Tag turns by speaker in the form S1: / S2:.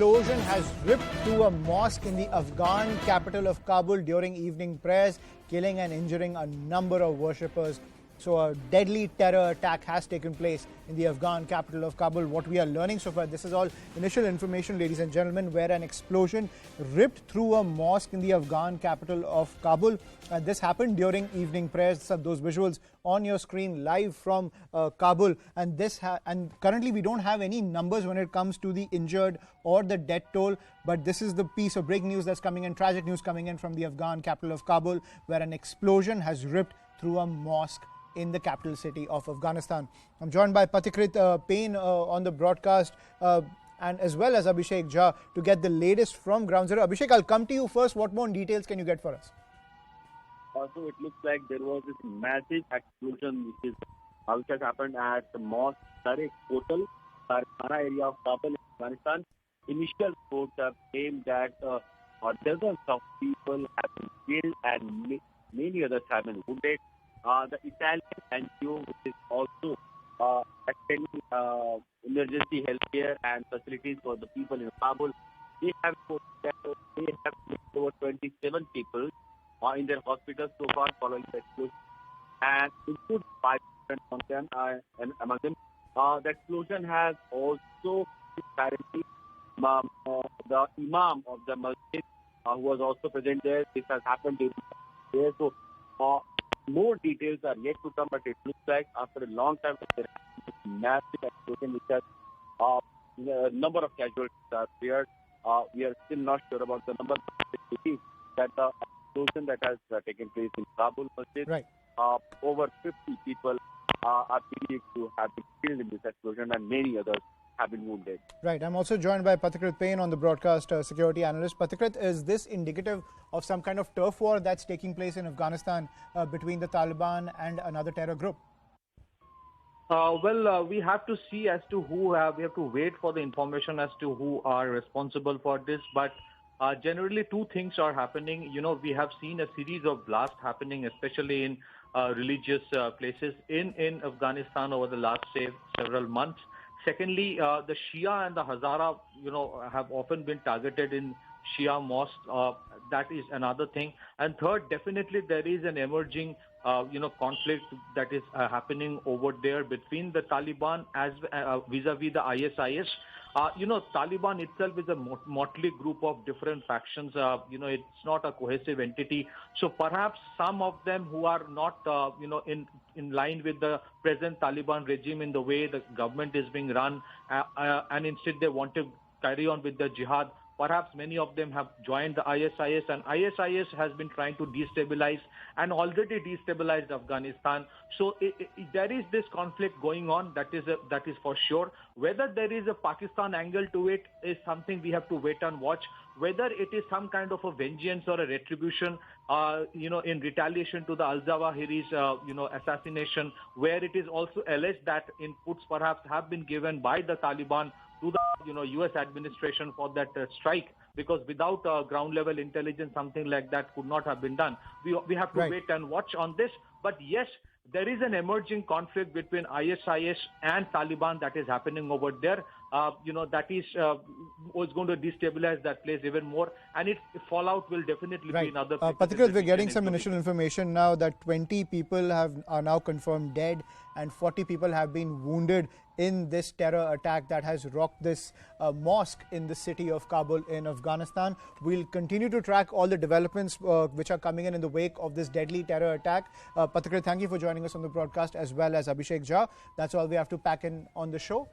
S1: explosion has ripped through a mosque in the Afghan capital of Kabul during evening prayers, killing and injuring a number of worshippers. So a deadly terror attack has taken place in the Afghan capital of Kabul. What we are learning so far, this is all initial information, ladies and gentlemen, where an explosion ripped through a mosque in the Afghan capital of Kabul. This happened during evening prayers. So those visuals on your screen live from Kabul. And currently we don't have any numbers when it comes to the injured or the death toll. But this is the piece of breaking news that's coming in, tragic news coming in from the Afghan capital of Kabul, where an explosion has ripped through a mosque in the capital city of Afghanistan. I'm joined by Pathikrit Payne on the broadcast and as well as Abhishek Jha to get the latest from ground zero. Abhishek, I'll come to you first. What more details can you get for us?
S2: Also, it looks like there was this massive explosion which has happened at the mosque Tariq Hotel, Sarkhana area of Kabul, Afghanistan. Initial reports have claimed that dozens of people have been killed and many others have been wounded. The Italian NGO, which is also extending emergency healthcare and facilities for the people in Kabul, they have reported that they have over 27 people in their hospitals so far following the explosion, and include 5 of them. And among them, the explosion has also apparently the Imam of the masjid who was also present there. This has happened during there. So more details are yet to come, but it looks like after a long time there has been a massive explosion which has a number of casualties are feared. We are still not sure about the number, but it is that the explosion that has taken place in Kabul masjid,
S1: right.
S2: Over 50 people are believed to have been killed in this explosion and many others have been wounded.
S1: Right. I'm also joined by Pathikrit Payne on the broadcast, security analyst. Pathikrit, is this indicative of some kind of turf war that's taking place in Afghanistan between the Taliban and another terror group?
S3: We have to see as to who we have to wait for the information as to who are responsible for this. But generally, two things are happening. You know, we have seen a series of blasts happening, especially in religious places in Afghanistan over the last, several months. Secondly, the Shia and the Hazara, have often been targeted in Shia mosques. That is another thing. And third, definitely there is an emerging, conflict that is happening over there between the Taliban as vis-a-vis the ISIS. Taliban itself is a motley group of different factions. It's not a cohesive entity. So perhaps some of them who are not, in line with the present Taliban regime in the way the government is being run, and instead they want to carry on with the jihad. Perhaps many of them have joined the ISIS, and ISIS has been trying to destabilize and already destabilized Afghanistan. So there is this conflict going on. That is for sure. Whether there is a Pakistan angle to it is something we have to wait and watch. Whether it is some kind of a vengeance or a retribution, in retaliation to the Al-Zawahiri's, assassination, where it is also alleged that inputs perhaps have been given by the Taliban to the U.S. administration for that strike, because without ground level intelligence, something like that could not have been done. We have to wait and watch on this. But yes, there is an emerging conflict between ISIS and Taliban that is happening over there. That is was going to destabilize that place even more, and its fallout will definitely be in other places.
S1: Pathikrit, we're getting some initial information now that 20 people are now confirmed dead and 40 people have been wounded in this terror attack that has rocked this mosque in the city of Kabul in Afghanistan. We'll continue to track all the developments which are coming in the wake of this deadly terror attack. Pathikrit, thank you for joining us on the broadcast, as well as Abhishek Jha. That's all we have to pack in on the show.